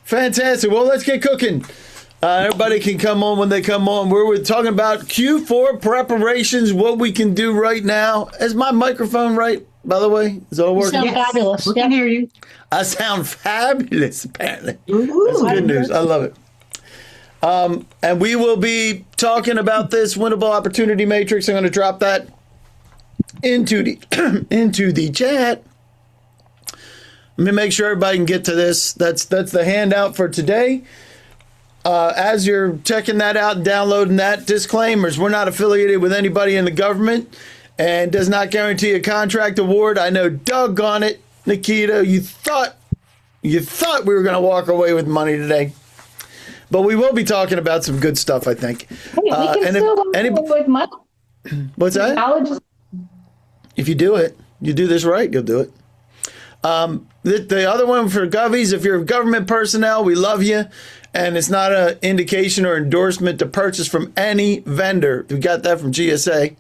Fantastic. Well, let's get cooking. Everybody can come on when they come on. We're talking about Q4 preparations, what we can do right now. Is my microphone right, by the way? Is it all working? You sound fabulous. We can hear you. I sound fabulous, apparently. Ooh, That's good news. I love it. And we will be talking about this winnable opportunity matrix. I'm going to drop that into the into the chat. Let me make sure everybody can get to this. That's the handout for today. As you're checking that out and downloading that, disclaimers: we're not affiliated with anybody in the government and does not guarantee a contract award. I know, doggone it, Nikita, you thought we were going to walk away with money today. But we will be talking about some good stuff, I think. Hey, we can still walk away with money. What's that? If you do it, you do this right, you'll do it. The other one for Govies, if you're government personnel, we love you. And it's not an indication or endorsement to purchase from any vendor. We got that from GSA.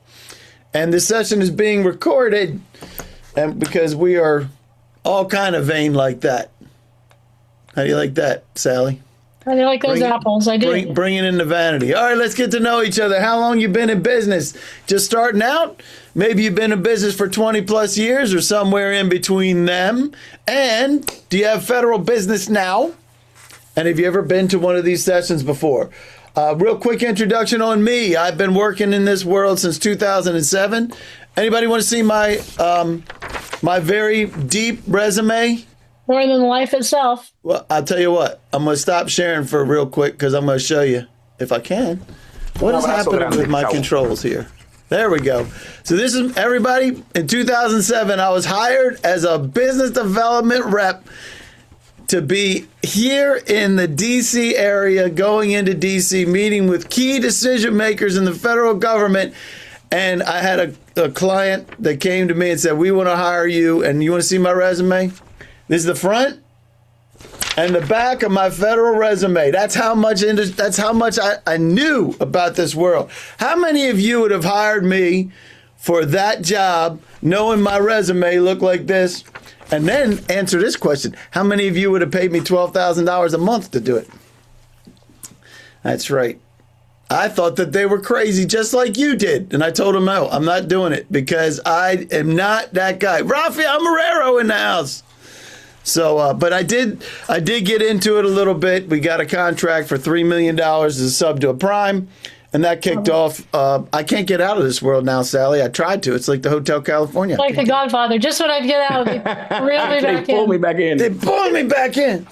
And this session is being recorded and because we are all kind of vain like that. How do you like that, Sally? I like those apples. I do. Bringing in the vanity. All right, let's get to know each other. How long you been in business? Just starting out? Maybe you've been in business for 20 plus years or somewhere in between them. And do you have federal business now? And have you ever been to one of these sessions before? Real quick introduction on me. I've been working in this world since 2007. Anybody want to see my my very deep resume? More than life itself. Well, I'll tell you what. I'm going to stop sharing for real quick because I'm going to show you, if I can, what is happening with my controls here. There we go. So this is everybody. In 2007, I was hired as a business development rep to be here in the D.C. area, going into D.C., meeting with key decision makers in the federal government. And I had a client that came to me and said, we want to hire you. And you want to see my resume? This is the front and the back of my federal resume. That's how much I knew about this world. How many of you would have hired me for that job knowing my resume looked like this? And then answer this question. How many of you would have paid me $12,000 a month to do it? That's right. I thought that they were crazy just like you did. And I told them, no, I'm not doing it because I am not that guy. Rafael Marrero in the house. So, but I did get into it a little bit. We got a contract for $3 million as a sub to a prime. And that kicked off. I can't get out of this world now, Sally. I tried to. It's like the Hotel California. Like the Godfather. Just when I'd get out, they reel me back in. They pulled me back in. They pulled me back in.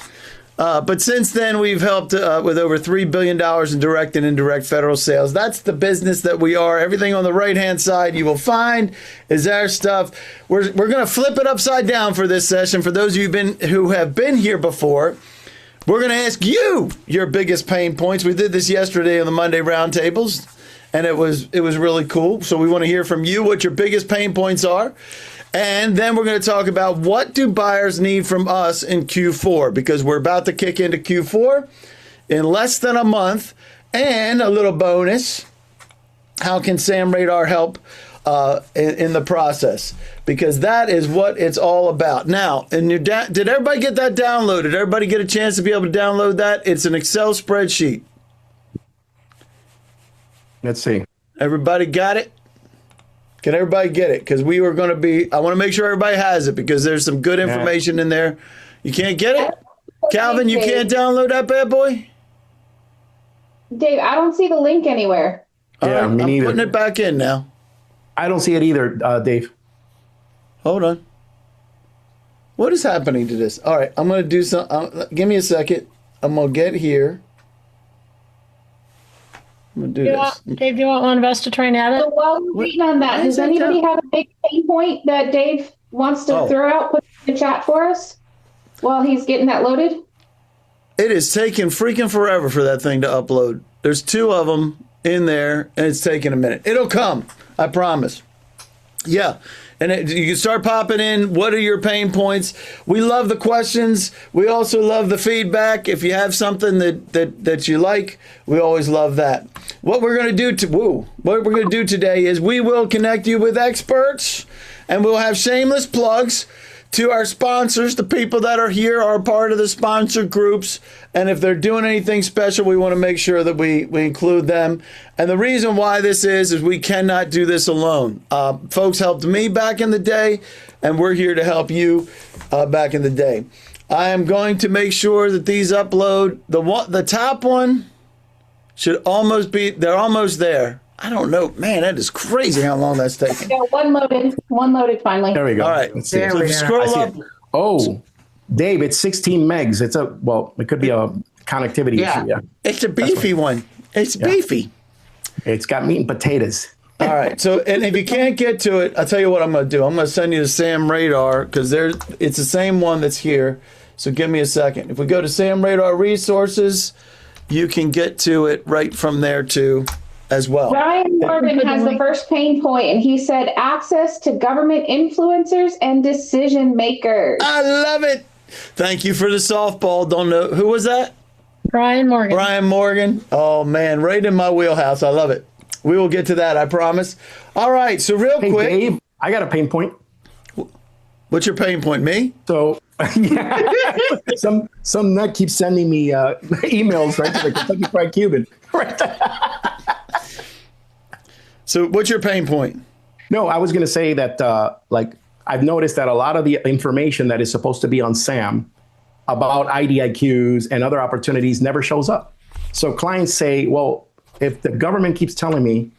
But since then, we've helped with over $3 billion in direct and indirect federal sales. That's the business that we are. Everything on the right-hand side you will find is our stuff. We're going to flip it upside down for this session. For those of you who have been here before, we're going to ask you your biggest pain points. We did this yesterday on the Monday roundtables, and it was really cool. So we want to hear from you what your biggest pain points are. And then we're going to talk about what do buyers need from us in Q4, because we're about to kick into Q4 in less than a month. And a little bonus, how can Sam Radar help in the process? Because that is what it's all about. Now, did everybody get that downloaded? Did everybody get a chance to be able to download that? It's an Excel spreadsheet. Let's see. Everybody got it? Can everybody get it? Because I want to make sure everybody has it because there's some good information in there. You can't get it? Calvin, you can't download that bad boy? Dave, I don't see the link anywhere. Yeah, me neither. I'm putting it back in now. I don't see it either, Dave. Hold on. What is happening to this? All right, I'm going to do some. Give me a second. I'm going to get here. I'm going to do this. Dave, do you want one of us to try and add it? So while we're waiting on that, does anybody have a big pain point that Dave wants to throw out, put in the chat for us while he's getting that loaded? It is taking freaking forever for that thing to upload. There's 2 of them in there, and it's taking a minute. It'll come. I promise. Yeah. And you can start popping in. What are your pain points? We love the questions. We also love the feedback. If you have something that you like, we always love that. What we're going to do today is we will connect you with experts, and we'll have shameless plugs to our sponsors. The people that are here are part of the sponsor groups. And if they're doing anything special, we want to make sure that we include them. And the reason why this is we cannot do this alone. Folks helped me back in the day, and we're here to help you back in the day. I am going to make sure that these upload. The top one should almost be, they're almost there. I don't know. Man, that is crazy how long that's taking. Yeah, one loaded finally. There we go. All right. Let's see. So if you scroll up. Oh, Dave, it's 16 megs. It could be a connectivity issue. Yeah. It's a beefy one. It's beefy. It's got meat and potatoes. All right. So, and if you can't get to it, I'll tell you what I'm going to do. I'm going to send you to Sam Radar because it's the same one that's here. So give me a second. If we go to Sam Radar Resources, you can get to it right from there too as well. Brian Morgan has the first pain point, and he said access to government influencers and decision makers. I love it. Thank you for the softball. Don't know. Who was that? Brian Morgan. Brian Morgan. Oh, man. Right in my wheelhouse. I love it. We will get to that, I promise. All right. So real quick. Dave, I got a pain point. What's your pain point? Me? So yeah. some nut keeps sending me emails right to the Kentucky Fried Cuban. Right. So what's your pain point? No, I was going to say that I've noticed that a lot of the information that is supposed to be on SAM about IDIQs and other opportunities never shows up. So clients say, well, if the government keeps telling me,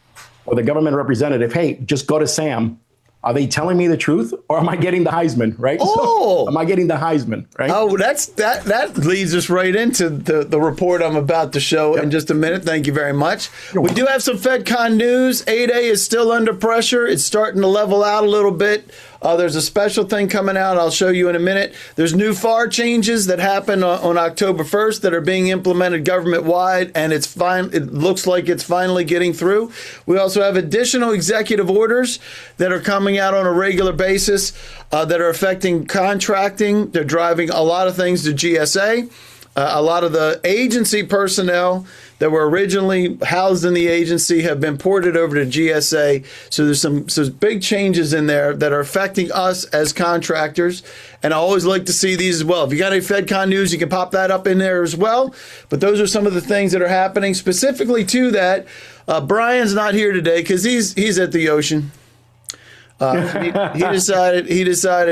or the government representative, hey, just go to SAM, are they telling me the truth, or am I getting the Heisman, right? Oh, so, am I getting the Heisman, right? Oh, that leads us right into the report I'm about to show in just a minute. Thank you very much. We do have some FedCon news. 8A is still under pressure. It's starting to level out a little bit. There's a special thing coming out I'll show you in a minute. There's new FAR changes that happen on October 1st that are being implemented government-wide, and it looks like it's finally getting through. We also have additional executive orders that are coming out on a regular basis that are affecting contracting. They're driving a lot of things to GSA. A lot of the agency personnel that were originally housed in the agency have been ported over to GSA. So there's some big changes in there that are affecting us as contractors. And I always like to see these as well. If you got any FedCon news, you can pop that up in there as well. But those are some of the things that are happening specifically to that. Brian's not here today because he's at the ocean. He decided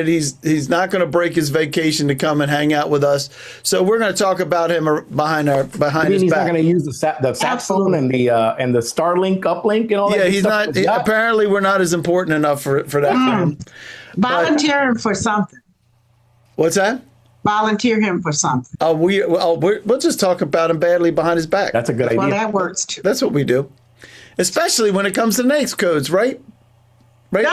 he's not going to break his vacation to come and hang out with us. So we're going to talk about him behind his back. He's not going to use the sat phone and the Starlink uplink and all that. Yeah, he's not. Apparently, we're not as important enough for that. For him. Volunteer him for something. What's that? Volunteer him for something. We'll just talk about him badly behind his back. That's a good idea. Well, that works too. That's what we do, especially when it comes to NAICS codes, right? Right?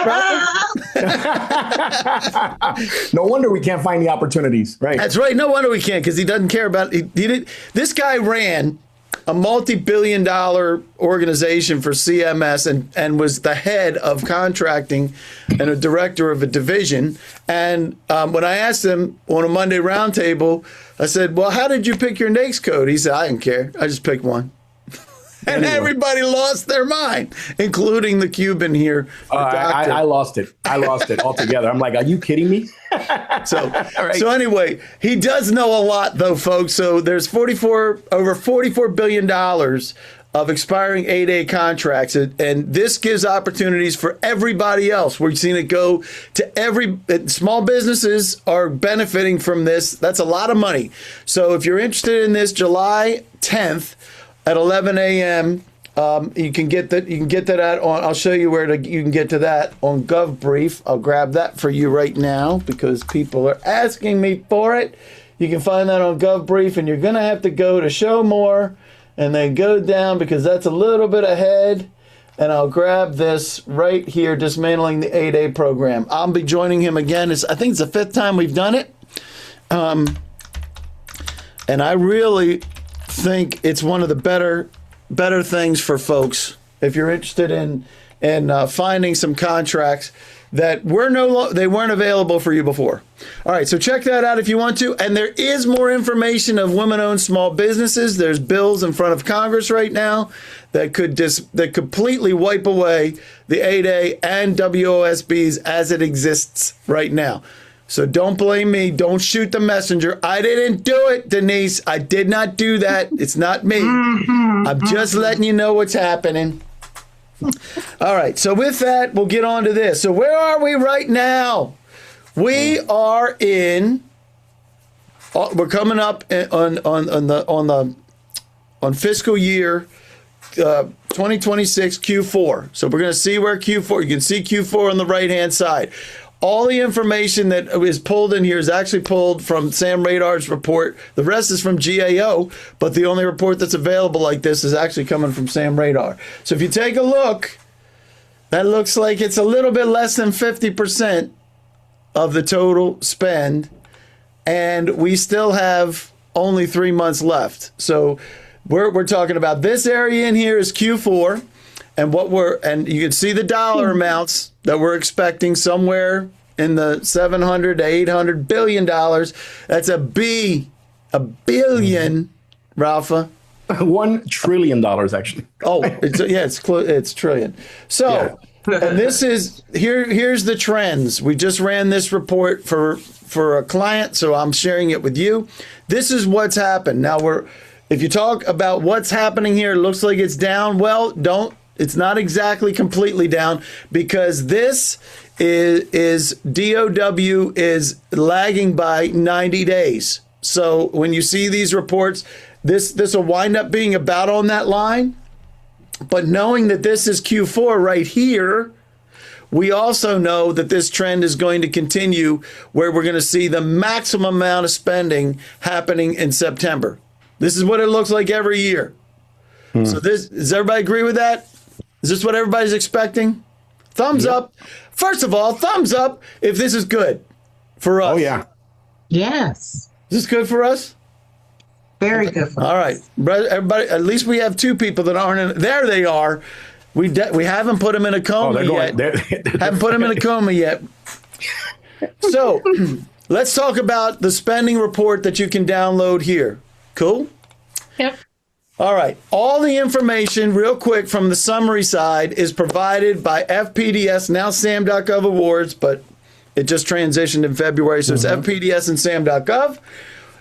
No wonder we can't find the opportunities. Right. That's right. No wonder we can't, because he doesn't care about it. This guy ran a multi-billion-dollar organization for CMS and was the head of contracting and a director of a division. And when I asked him on a Monday roundtable, I said, well, how did you pick your NAICS code? He said, I didn't care. I just picked one. And everybody lost their mind, including the Cuban here. I lost it. I lost it altogether. I'm like, are you kidding me? So anyway, he does know a lot, though, folks. So there's over $44 billion of expiring 8A contracts. And this gives opportunities for everybody else. We've seen it go to small businesses are benefiting from this. That's a lot of money. So if you're interested in this, July 10th, at 11 a.m., you can get that. You can get that I'll show you where you can get to that on GovBrief. I'll grab that for you right now because people are asking me for it. You can find that on GovBrief, and you're going to have to go to Show More and then go down because that's a little bit ahead. And I'll grab this right here, dismantling the 8A program. I'll be joining him again. I think it's the 5th time we've done it. And I really think it's one of the better things for folks if you're interested in finding some contracts that they weren't available for you before. All right, so check that out if you want to. And there is more information of women-owned small businesses. There's bills in front of Congress right now that could completely wipe away the 8A and WOSBs as it exists right now. So don't blame me. Don't shoot the messenger. I didn't do it, Denise. I did not do that. It's not me. I'm just letting you know what's happening. All right. So with that, we'll get on to this. So where are we right now? We are in. We're coming up on fiscal year 2026 Q4. So we're going to see where Q4. You can see Q4 on the right hand side. All the information that is pulled in here is actually pulled from Sam Radar's report. The rest is from GAO, but the only report that's available like this is actually coming from Sam Radar. So if you take a look, that looks like it's a little bit less than 50% of the total spend, and we still have only 3 months left. So we're talking about this area in here is Q4, and you can see the dollar amounts that we're expecting somewhere in the 700 to 800 billion dollars. That's a billion, Rafa. $1 trillion, actually. Oh, it's trillion. So, and this is here's the trends. We just ran this report for a client, so I'm sharing it with you. This is what's happened. Now if you talk about what's happening here, it looks like it's down. Well, it's not exactly completely down, because this is DOW is lagging by 90 days. So when you see these reports, this will wind up being about on that line. But knowing that this is Q4 right here, we also know that this trend is going to continue, where we're going to see the maximum amount of spending happening in September. This is what it looks like every year. So does everybody agree with that? Is this what everybody's expecting? Thumbs up. First of all, thumbs up if this is good for us. Oh, yeah. Yes. Is this good for us? Very good for us. All right. Everybody, at least we have two people that aren't in. There they are. We haven't put them in a coma yet. Haven't put them in a coma yet. So let's talk about the spending report that you can download here. Cool? Yep. All right. All the information, real quick, from the summary side is provided by FPDS, now SAM.gov Awards, but it just transitioned in February, so it's FPDS and SAM.gov.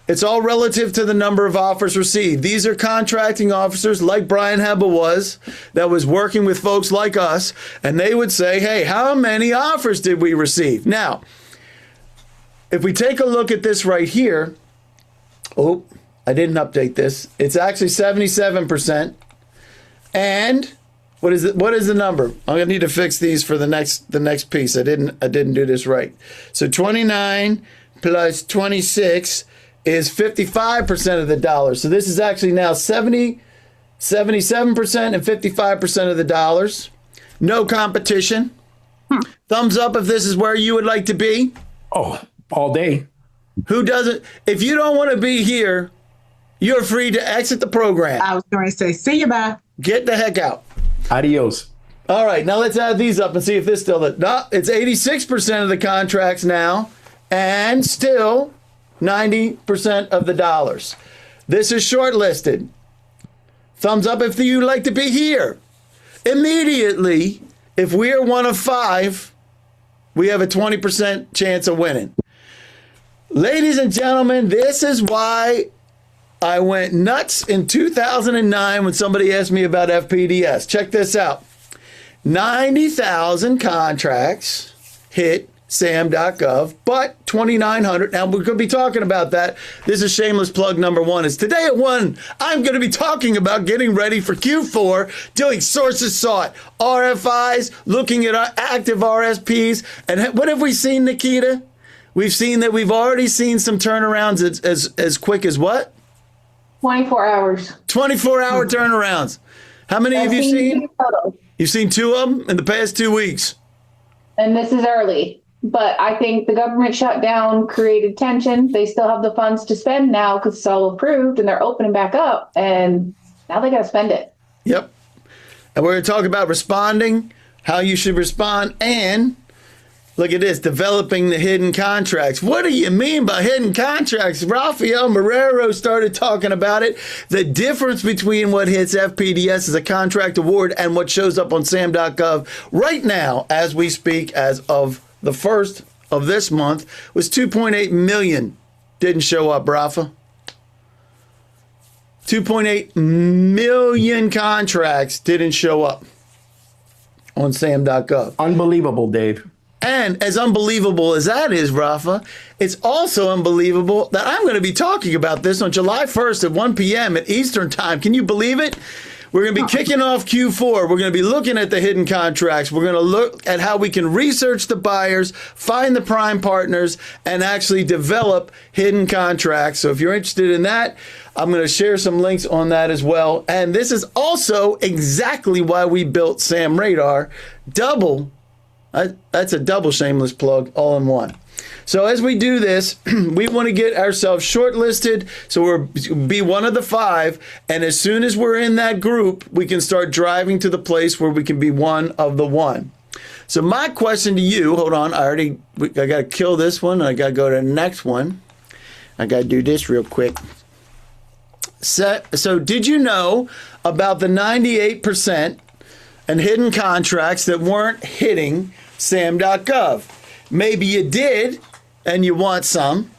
It's all relative to the number of offers received. These are contracting officers like Brian Heba that was working with folks like us, and they would say, hey, how many offers did we receive? Now, if we take a look at this right here, I didn't update this. It's actually 77%. And what is it? What is the number? I'm gonna need to fix these for the next piece. I didn't do this right. So 29 plus 26 is 55% of the dollars. So this is actually now 77% and 55% of the dollars. No competition. Thumbs up if this is where you would like to be. Oh, all day. Who doesn't? If you don't want to be here, you're free to exit the program. I was going to say, see you, bye. Get the heck out. Adios. All right, now let's add these up and see if this still... No, it's 86% of the contracts now, and still 90% of the dollars. This is shortlisted. Thumbs up if you'd like to be here. Immediately, if we're one of 5, we have a 20% chance of winning. Ladies and gentlemen, this is why I went nuts in 2009 when somebody asked me about FPDS. Check this out. 90,000 contracts hit SAM.gov, but 2,900. Now, we're going to be talking about that. This is shameless plug number 1. It's today at 1. I'm going to be talking about getting ready for Q4, doing sources sought, RFIs, looking at our active RSPs. And what have we seen, Nikita? We've seen that we've already seen some turnarounds as quick as what? 24 hours. 24-hour turnarounds. How many have you seen? You've seen 2 of them in the past 2 weeks. And this is early. But I think the government shutdown created tension. They still have the funds to spend now because it's all approved and they're opening back up. And now they got to spend it. Yep. And we're going to talk about responding, how you should respond, and look at this, developing the hidden contracts. What do you mean by hidden contracts? Rafael Marrero started talking about it. The difference between what hits FPDS as a contract award and what shows up on SAM.gov right now as we speak as of the 1st of this month was 2.8 million. Didn't show up, Rafa. 2.8 million contracts didn't show up on SAM.gov. Unbelievable, Dave. And as unbelievable as that is, Rafa, it's also unbelievable that I'm going to be talking about this on July 1st at 1 p.m. at Eastern Time. Can you believe it? We're going to be kicking off Q4. We're going to be looking at the hidden contracts. We're going to look at how we can research the buyers, find the prime partners, and actually develop hidden contracts. So if you're interested in that, I'm going to share some links on that as well. And this is also exactly why we built Sam Radar. That's a double shameless plug all in one. So as we do this, we want to get ourselves shortlisted. So we'll be one of the 5. And as soon as we're in that group, we can start driving to the place where we can be one of the 1. So my question to you, hold on, I got to kill this one. I got to go to the next one. I got to do this real quick. So did you know about the 98% and hidden contracts that weren't hitting SAM.gov? Maybe you did, and you want some.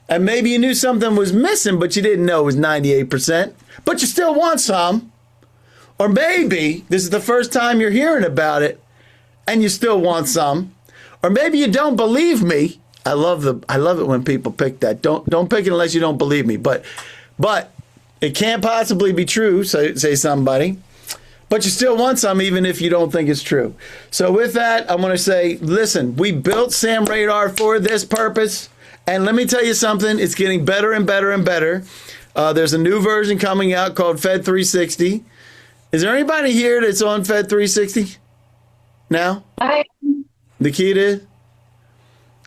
And maybe you knew something was missing, but you didn't know it was 98%, but you still want some. Or maybe this is the first time you're hearing about it, and you still want some. Or maybe you don't believe me. I love it when people pick that. Don't pick it unless you don't believe me. But it can't possibly be true, say somebody. But you still want some even if you don't think it's true. So with that, I'm going to say, listen, we built Sam Radar for this purpose. And let me tell you something. It's getting better and better and better. There's a new version coming out called Fed 360. Is there anybody here that's on Fed 360 now? Nikita?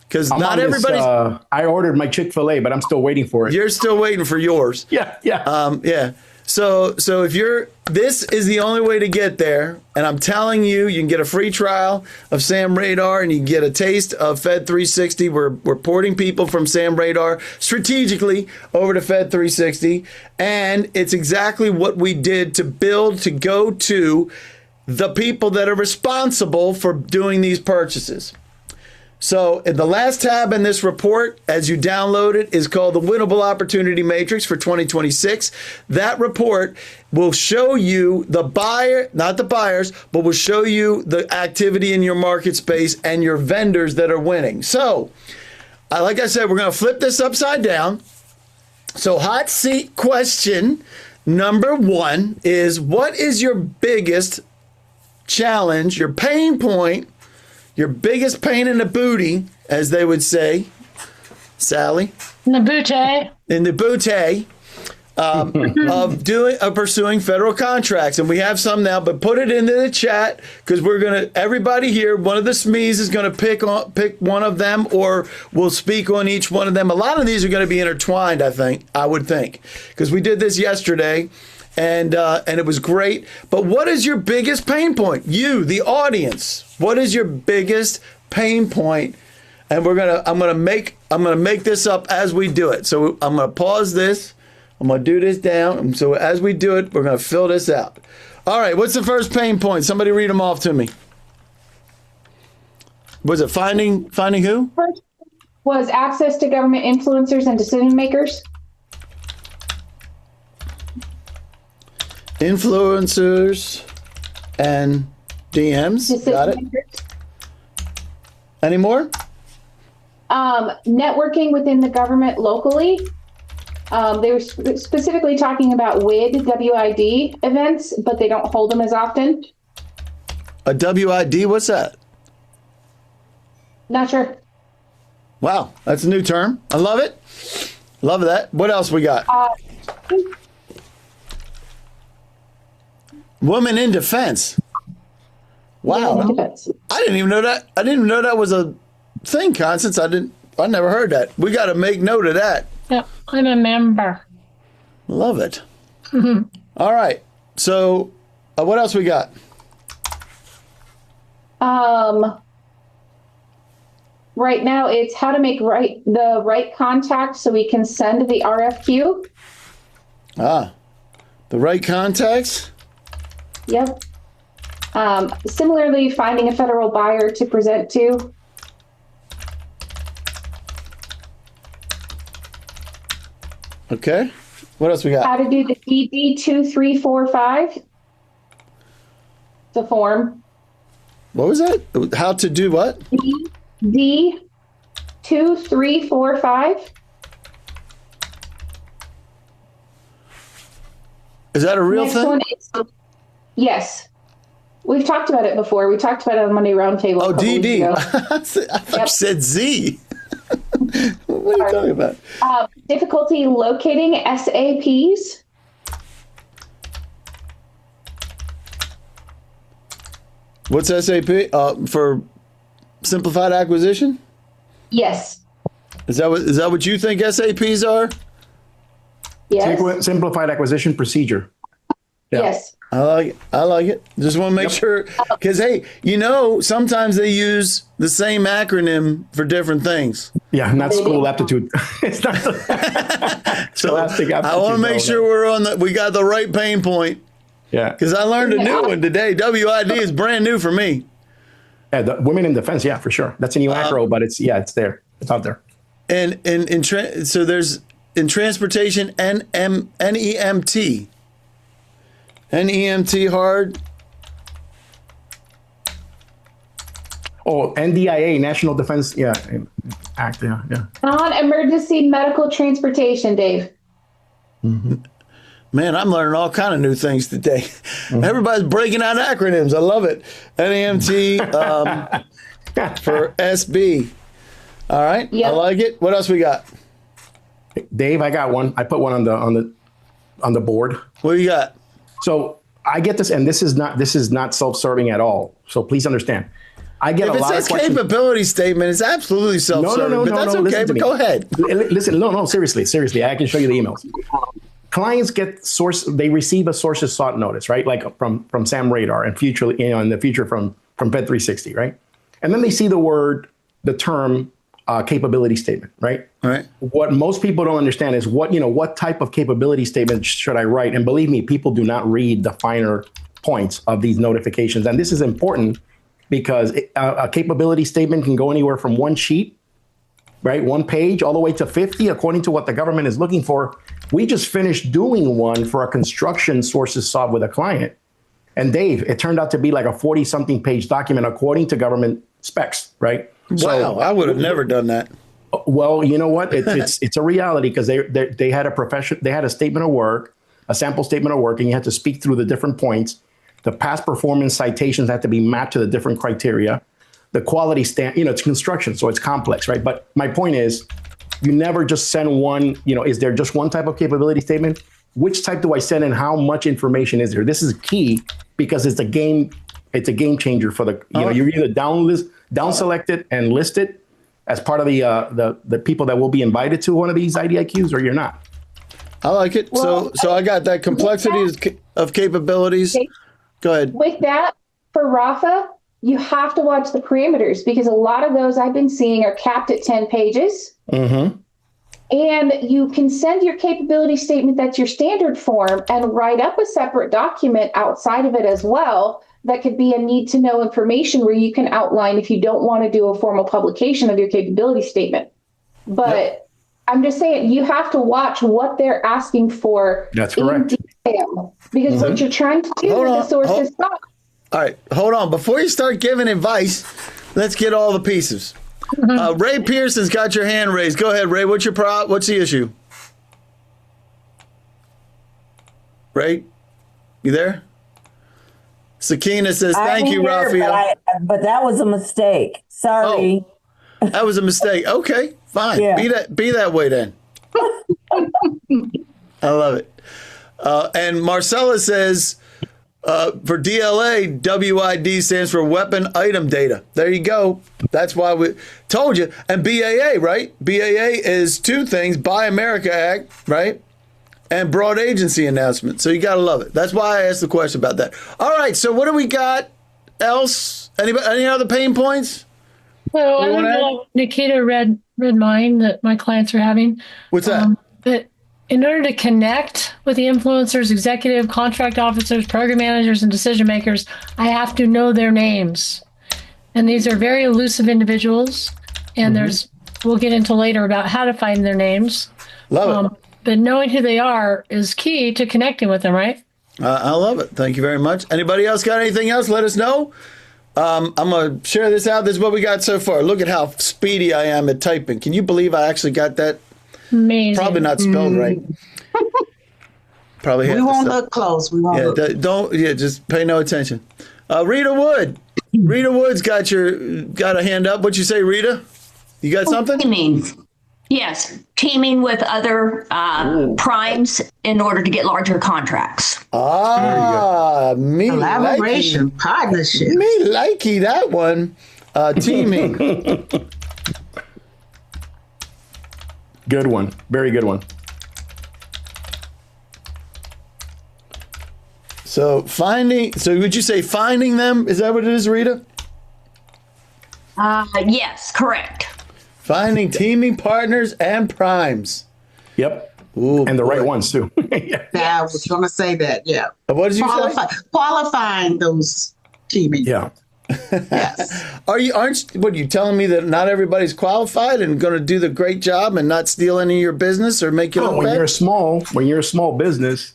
Because not everybody's... I ordered my Chick-fil-A, but I'm still waiting for it. You're still waiting for yours. Yeah. Yeah. So if this is the only way to get there, and I'm telling you, you can get a free trial of Sam Radar, and you can get a taste of Fed 360. We're porting people from Sam Radar strategically over to Fed 360, and it's exactly what we did to build to go to the people that are responsible for doing these purchases. So the last tab in this report, as you download it, is called the Winnable Opportunity Matrix for 2026. That report will show you the buyer, not the buyers, but will show you the activity in your market space and your vendors that are winning. So, like I said, we're going to flip this upside down. So hot seat question number 1 is, what is your biggest challenge, your pain point, your biggest pain in the booty, as they would say, Sally? In the booty. In the booty of pursuing federal contracts. And we have some now, but put it into the chat because everybody here, one of the SMEs is going to pick one of them, or we'll speak on each one of them. A lot of these are going to be intertwined, I would think, because we did this yesterday. And it was great. But what is your biggest pain point? You, the audience, what is your biggest pain point? And I'm gonna make this up as we do it. So I'm gonna pause this. I'm gonna do this down. And so as we do it, we're gonna fill this out. All right. What's the first pain point? Somebody read them off to me. Was it finding who? First was access to government influencers and decision makers. Influencers and DMs. Got it. Any more? Networking within the government locally. They were specifically talking about WID events, but they don't hold them as often. A WID? What's that? Not sure. Wow, that's a new term. I love it. Love that. What else we got? Women in defense. Wow. I didn't even know that. I didn't even know that was a thing, Constance. I never heard that. We got to make note of that. Yep, I'm a member. Love it. All right. So, what else we got? Right now, it's how to make the right contact so we can send the RFQ. The right contacts? Yep. Similarly, finding a federal buyer to present to. Okay. What else we got? How to do the DD2345. The form. What was that? How to do what? DD2345. Is that a real Next thing? one is, yes. We've talked about it before. We talked about it on Monday Roundtable. Oh, DD. I thought Yep. you said Z. What are you talking about? Difficulty locating SAPs. What's SAP? For simplified acquisition? Yes. Is that what you think SAPs are? Yes. Simplified acquisition procedure. Yeah. Yes. I like it. Just want to make sure, because hey, sometimes they use the same acronym for different things. Yeah, not school aptitude. It's not scholastic aptitude. I want to make sure we got the right pain point. Yeah. Because I learned a new one today. WID is brand new for me. Yeah, the women in defense. Yeah, for sure. That's a new acro, but it's there. It's out there. And so there's in transportation NEMT. NEMT hard. Oh, NDIA, National Defense, Act, yeah. Non-emergency medical transportation, Dave. Mm-hmm. Man, I'm learning all kind of new things today. Mm-hmm. Everybody's breaking out acronyms. I love it. NEMT for SB. All right, yep. I like it. What else we got? Dave, I got one. I put one on the board. What do you got? So I get this, and this is not self-serving at all. So please understand. I get a lot of questions. If it says capability statement, it's absolutely self-serving, but that's okay, but go ahead. Listen, seriously, I can show you the emails. Clients they receive a sources sought notice, right? Like from Sam Radar and in the future from Fed 360, right? And then they see the term capability statement, right? All right. What most people don't understand is what type of capability statement should I write? And believe me, people do not read the finer points of these notifications. And this is important because a capability statement can go anywhere from one sheet, right? One page all the way to 50, according to what the government is looking for. We just finished doing one for a construction sources sought with a client. And Dave, it turned out to be like a 40-something page document according to government specs, right? Wow, I would have never done that. Well, you know what? It's a reality because they had a statement of work, a sample statement of work, and you had to speak through the different points. The past performance citations had to be mapped to the different criteria. The quality it's construction, so it's complex, right? But my point is, you never just send one, is there just one type of capability statement? Which type do I send and how much information is there? This is key because it's a game changer for you're either down selected and listed as part of the people that will be invited to one of these IDIQs, or you're not. I like it. Well, so I got that complexity of capabilities. Go ahead. With that, for RAFA, you have to watch the parameters because a lot of those I've been seeing are capped at 10 pages. Mm-hmm. And you can send your capability statement, that's your standard form, and write up a separate document outside of it as well. That could be a need to know information where you can outline if you don't want to do a formal publication of your capability statement. But I'm just saying you have to watch what they're asking for. That's correct. Detail, because what you're trying to do with the sources. All right, hold on. Before you start giving advice, let's get all the pieces. Ray Pearson's got your hand raised. Go ahead, Ray. What's the issue? Ray, you there? Sakina says, thank you, Raphael. But that was a mistake. Sorry. Oh, that was a mistake. Okay, fine. Yeah. Be that way then. I love it. And Marcella says, for DLA, WID stands for weapon item data. There you go. That's why we told you. And BAA, right? BAA is two things, Buy America Act, right? And broad agency announcement. So you got to love it. That's why I asked the question about that. All right. So what do we got else? Any other pain points? Well, I don't know if Nikita read mine that my clients are having. What's that? But in order to connect with the influencers, executive, contract officers, program managers, and decision makers, I have to know their names. And these are very elusive individuals. And we'll get into later about how to find their names. Love it. but knowing who they are is key to connecting with them, right? I love it. Thank you very much. Anybody else got anything else? Let us know. I'm going to share this out. This is what we got so far. Look at how speedy I am at typing. Can you believe I actually got that? Amazing. Probably not spelled right. Probably. We won't look close. We won't look. Don't. Yeah, just pay no attention. Rita Wood. Rita Wood's got a hand up. What'd you say, Rita? You got something? Teaming. Yes, teaming with other primes in order to get larger contracts. Me Collaboration, likey. partnership. Me likey that one. Teaming. Good one. Very good one. So would you say finding them? Is that what it is, Rita? Yes, correct. Finding teaming partners and primes. Yep. Ooh, and the boy. right ones too. Yeah, I was going to say that. Yeah. What did you say? Qualifying those teaming. Yeah. Yes. What are you telling me that not everybody's qualified and going to do the great job and not steal any of your business or make you look when bad? you're a small business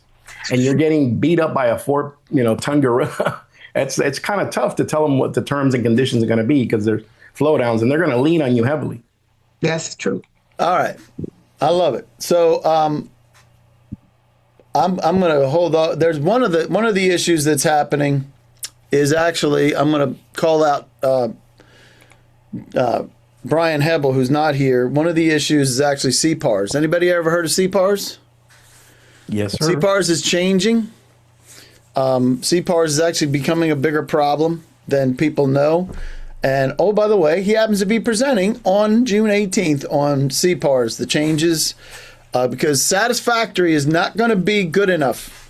and you're getting beat up by a 4-ton gorilla, it's kind of tough to tell them what the terms and conditions are going to be because there's flow downs and they're going to lean on you heavily. That's true. All right. I love it. So I'm going to hold on. There's one of the issues that's happening is actually, I'm going to call out Brian Hebel, who's not here. One of the issues is actually CPARs. Anybody ever heard of CPARs? Yes, sir. CPARs is changing. CPARs is actually becoming a bigger problem than people know. And, oh, by the way, he happens to be presenting on June 18th on CPARs, the changes, because satisfactory is not going to be good enough.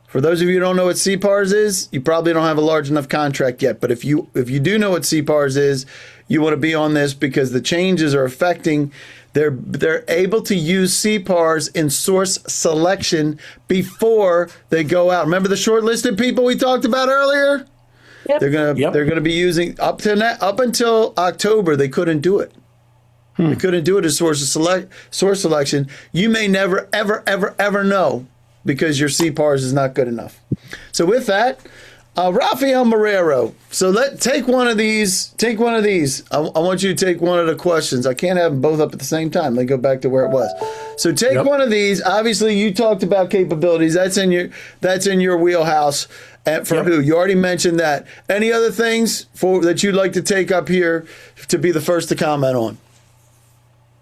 For those of you who don't know what CPARs is, you probably don't have a large enough contract yet. But if you do know what CPARs is, you want to be on this because the changes are affecting. They're able to use CPARs in source selection before they go out. Remember the shortlisted people we talked about earlier? Yep. They're gonna be using up until October. They couldn't do it. They couldn't do it as source selection. You may never ever know because your CPARs is not good enough. So with that, Rafael Marrero. So take one of these. I want you to take one of the questions. I can't have them both up at the same time. Let me go back to where it was. So take one of these. Obviously, you talked about capabilities. That's in your wheelhouse. And for who? You already mentioned that. Any other things that you'd like to take up here to be the first to comment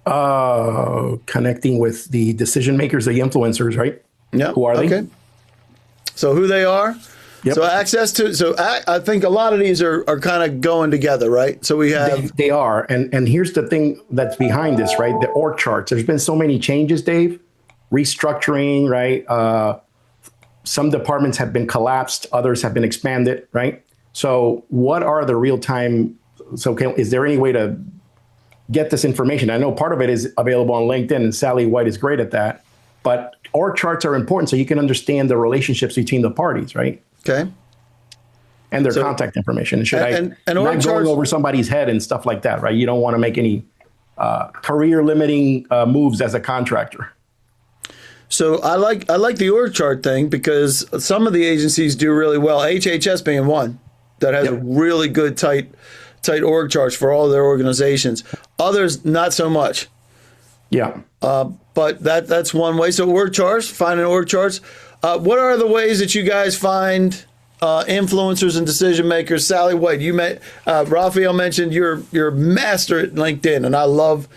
on? Connecting with the decision makers, the influencers, right? Yeah. Who are they? Okay. So who they are. Yep. So I think a lot of these are kind of going together, right? So we have. They are. And here's the thing that's behind this, right? The org charts. There's been so many changes, Dave. Restructuring, right? Some departments have been collapsed. Others have been expanded, right? So what are the real-time? Is there any way to get this information? I know part of it is available on LinkedIn, and Sally White is great at that. But org charts are important so you can understand the relationships between the parties, right? Okay. And their contact information. Not going over somebody's head and stuff like that, right? You don't want to make any career-limiting moves as a contractor. So I like the org chart thing because some of the agencies do really well. HHS being one that has a really good tight org charts for all their organizations. Others not so much. Yeah. But that's one way. So org charts, finding org charts. What are the ways that you guys find influencers and decision makers? Sally White, Rafael mentioned you're a master at LinkedIn, and I love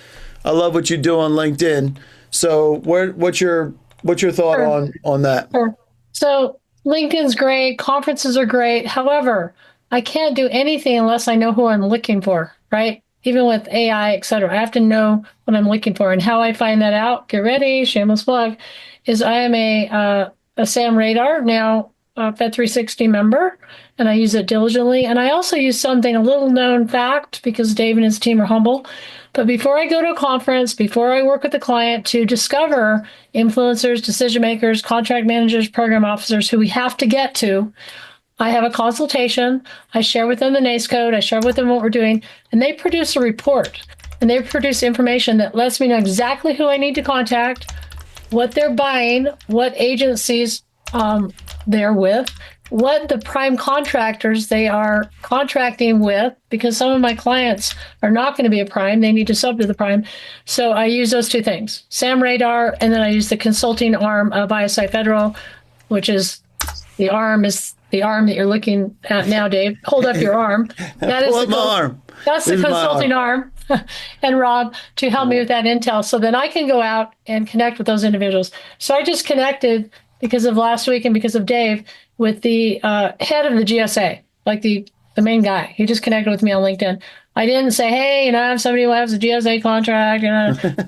what you do on LinkedIn. So what's your thought on that? Sure. So LinkedIn's great. Conferences are great. However, I can't do anything unless I know who I'm looking for, right? Even with AI, et cetera, I have to know what I'm looking for. And how I find that out, get ready, shameless plug, is I am a SAM Radar, now Fed 360 member, and I use it diligently. And I also use a little known fact, because Dave and his team are humble. But before I go to a conference, before I work with the client to discover influencers, decision makers, contract managers, program officers who we have to get to, I have a consultation. I share with them the NACE code. I share with them what we're doing, and they produce a report. And they produce information that lets me know exactly who I need to contact, what they're buying, what agencies they're with, what the prime contractors they are contracting with, because some of my clients are not going to be a prime. They need to sub to the prime. So I use those two things, SAM Radar, and then I use the consulting arm of ISI Federal, which is the arm that you're looking at now, Dave. Hold up your arm. That is my arm. That's the consulting arm. And Rob, to help me with that intel. So then I can go out and connect with those individuals. So I just connected because of last week and because of Dave with the head of the GSA, like the main guy. He just connected with me on LinkedIn. I didn't say, hey, I have somebody who has a GSA contract.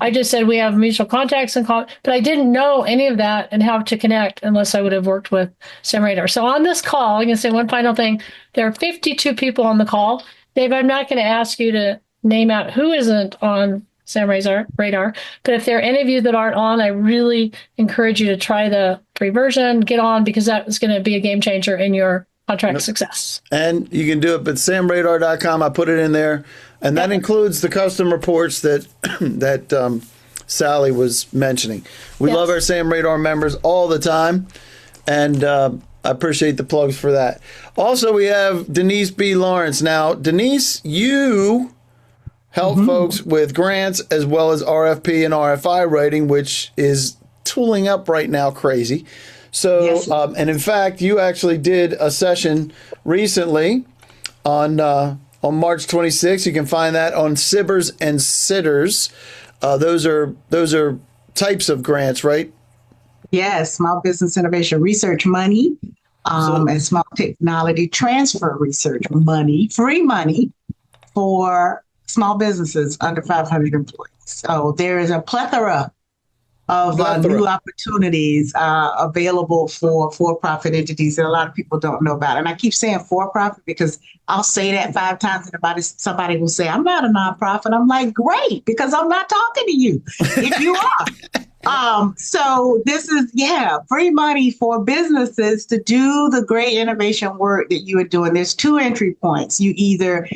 I just said we have mutual contacts, but I didn't know any of that and how to connect unless I would have worked with SAM Radar. So on this call, I'm going to say one final thing. There are 52 people on the call. Dave, I'm not going to ask you to name out who isn't on SAM Radar, but if there are any of you that aren't on, I really encourage you to try the free version, get on, because that is going to be a game changer in your contract success. And you can do it at samradar.com. I put it in there. And that includes the custom reports that Sally was mentioning. We love our Sam Radar members all the time. And I appreciate the plugs for that. Also, we have Denise B. Lawrence. Now, Denise, you help folks with grants as well as RFP and RFI writing, which is tooling up right now crazy. So, and in fact, you actually did a session recently on March 26th. You can find that on Sibbers and Sitters. Those are types of grants, right? Yes, Small Business Innovation Research money and small technology transfer research money, free money for small businesses under 500 employees. So there is a plethora of new opportunities available for for-profit entities that a lot of people don't know about. And I keep saying for-profit because I'll say that 5 times and somebody will say, I'm not a nonprofit. I'm like, great, because I'm not talking to you if you are. So this is, free money for businesses to do the great innovation work that you are doing. There's 2 entry points. You either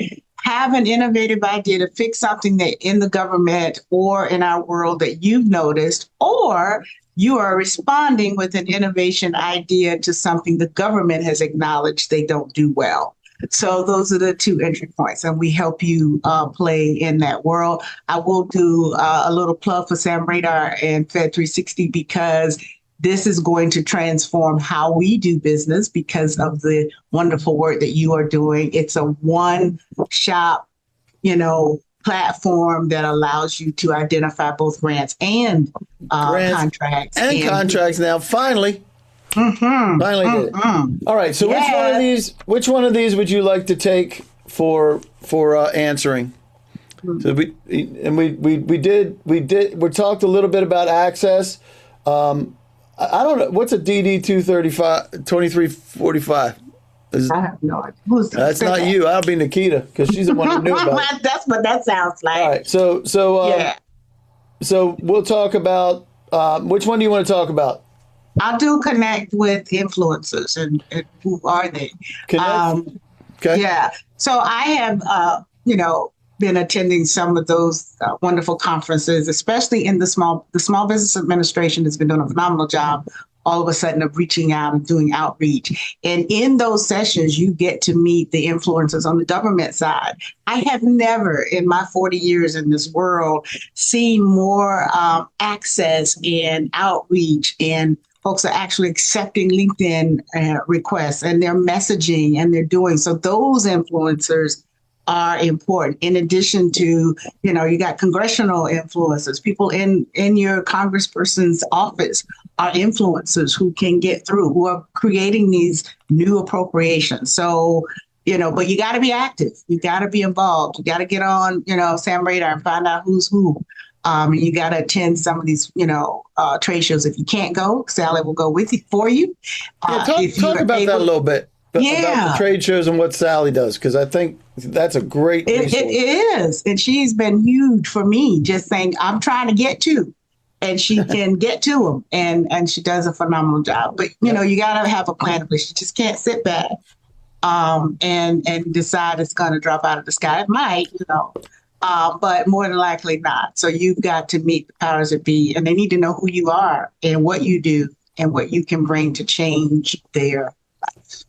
have an innovative idea to fix something that in the government or in our world that you've noticed, or you are responding with an innovation idea to something the government has acknowledged they don't do well. So those are the 2 entry points, and we help you play in that world. I will do a little plug for Sam Radar and Fed 360 because this is going to transform how we do business because of the wonderful work that you are doing. It's a one-shop, platform that allows you to identify both grants and contracts. And contracts now, finally. Finally did it. All right, so which one of these would you like to take for answering? So we talked a little bit about access. I don't know. What's a DD 2345? I have no idea. That's not you. I'll be Nikita because she's the one who knew about it. That's what that sounds like. All right. So we'll talk about which one do you want to talk about? I'll do connect with influencers and who are they? Okay. Yeah. So I have been attending some of those wonderful conferences, especially in the Small Business Administration has been doing a phenomenal job all of a sudden of reaching out and doing outreach. And in those sessions, you get to meet the influencers on the government side. I have never in my 40 years in this world seen more access and outreach, and folks are actually accepting LinkedIn requests and they're messaging and they're doing. So those influencers are important. In addition to, you got congressional influencers, people in your congressperson's office are influencers who can get through, who are creating these new appropriations. So, but you got to be active. You got to be involved. You got to get on, Sam Radar and find out who's who. You got to attend some of these, trade shows. If you can't go, Sally will go with you for you. Talk about that a little bit. About the trade shows and what Sally does, because I think that's a great resource. It is. And she's been huge for me, just saying, I'm trying to get to, and she can get to them. And she does a phenomenal job. But, you got to have a plan. But she just can't sit back and decide it's going to drop out of the sky. It might, but more than likely not. So you've got to meet the powers that be, and they need to know who you are and what you do and what you can bring to change their life.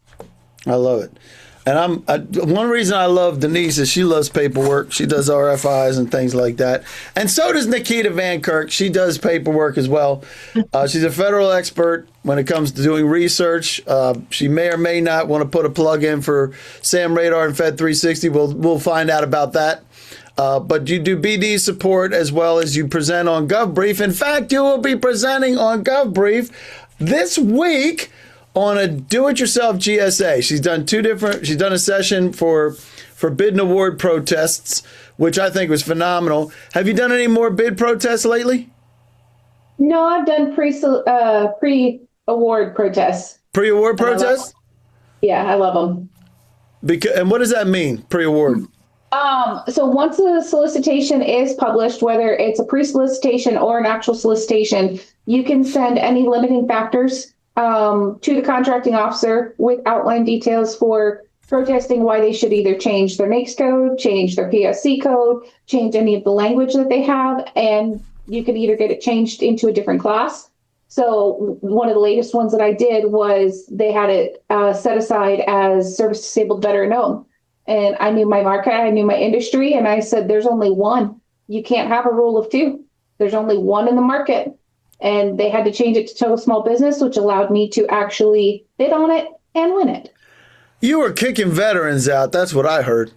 I love it. And one reason I love Denise is she loves paperwork. She does RFIs and things like that. And so does Nikita Van Kirk. She does paperwork as well. She's a federal expert when it comes to doing research. She may or may not want to put a plug in for Sam Radar and Fed 360. We'll find out about that. But you do BD support as well as you present on GovBrief. In fact, you will be presenting on GovBrief this week on a do-it-yourself GSA. She's done a session for bid and award protests, which I think was phenomenal. Have you done any more bid protests lately? No, I've done pre-award protests. Pre-award protests? I love them. And what does that mean, pre-award? So once a solicitation is published, whether it's a pre-solicitation or an actual solicitation, you can send any limiting factors to the contracting officer with outline details for protesting why they should either change their NAICS code, change their PSC code, change any of the language that they have, and you can either get it changed into a different class. So one of the latest ones that I did was they had it set aside as service disabled veteran owned. And I knew my market, I knew my industry, and I said, there's only one. You can't have a rule of two. There's only one in the market. And they had to change it to total small business, which allowed me to actually bid on it and win it. You were kicking veterans out. That's what I heard.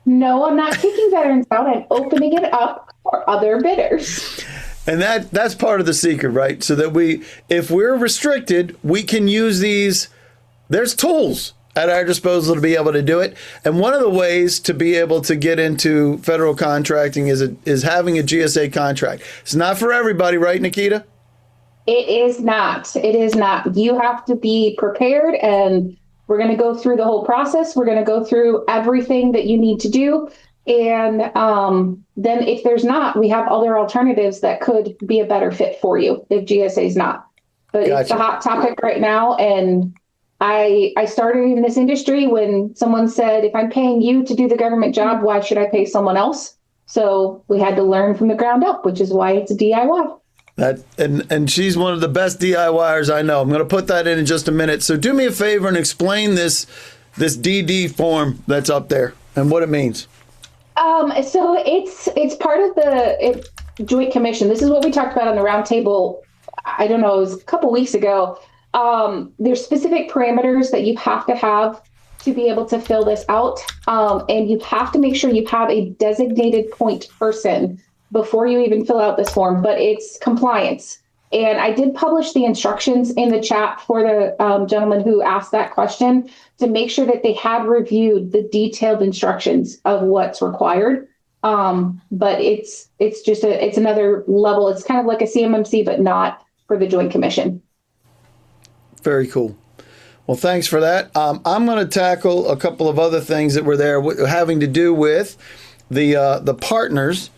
No, I'm not kicking veterans out. I'm opening it up for other bidders. And that's part of the secret, right? So that if we're restricted, we can use these. There's tools at our disposal to be able to do it. And one of the ways to be able to get into federal contracting is having a GSA contract. It's not for everybody, right, Nikita? It is not. It is not. You have to be prepared, and we're going to go through the whole process. We're going to go through everything that you need to do. And then if there's not, we have other alternatives that could be a better fit for you if GSA is not. But It's a hot topic right now, and I started in this industry when someone said, if I'm paying you to do the government job, why should I pay someone else? So we had to learn from the ground up, which is why it's a DIY. And she's one of the best DIYers I know. I'm going to put that in just a minute. So do me a favor and explain this DD form that's up there and what it means. So it's part of the Joint Commission. This is what we talked about on the roundtable. I don't know, it was a couple weeks ago. There's specific parameters that you have to have to be able to fill this out. And you have to make sure you have a designated point person before you even fill out this form, but it's compliance. And I did publish the instructions in the chat for the gentleman who asked that question to make sure that they had reviewed the detailed instructions of what's required. But it's another level. It's kind of like a CMMC, but not for the Joint Commission. Very cool. Well, thanks for that. I'm going to tackle a couple of other things that were there having to do with the partners,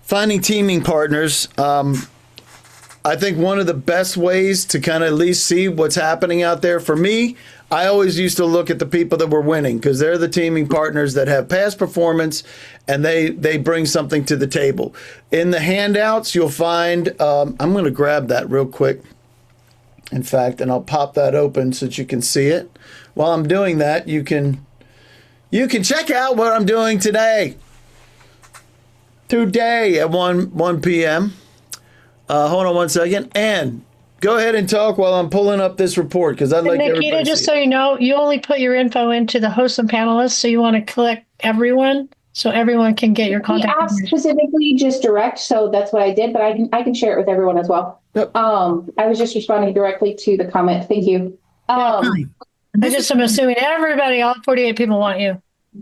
finding teaming partners. I think one of the best ways to kind of at least see what's happening out there, for me, I always used to look at the people that were winning because they're the teaming partners that have past performance and they bring something to the table. In the handouts, you'll find, I'm going to grab that real quick. In fact, and I'll pop that open so that you can see it. While I'm doing that, you can check out what I'm doing today. Today at 1 p.m. Hold on one second. And go ahead and talk while I'm pulling up this report because I'd like Nikita, everybody to just see so you know, you only put your info into the hosts and panelists, so you want to collect everyone so everyone can get your contact. We asked specifically just direct, so that's what I did, but I can share it with everyone as well. Yep. I was just responding directly to the comment. Thank you. I'm assuming everybody, all 48 people want you.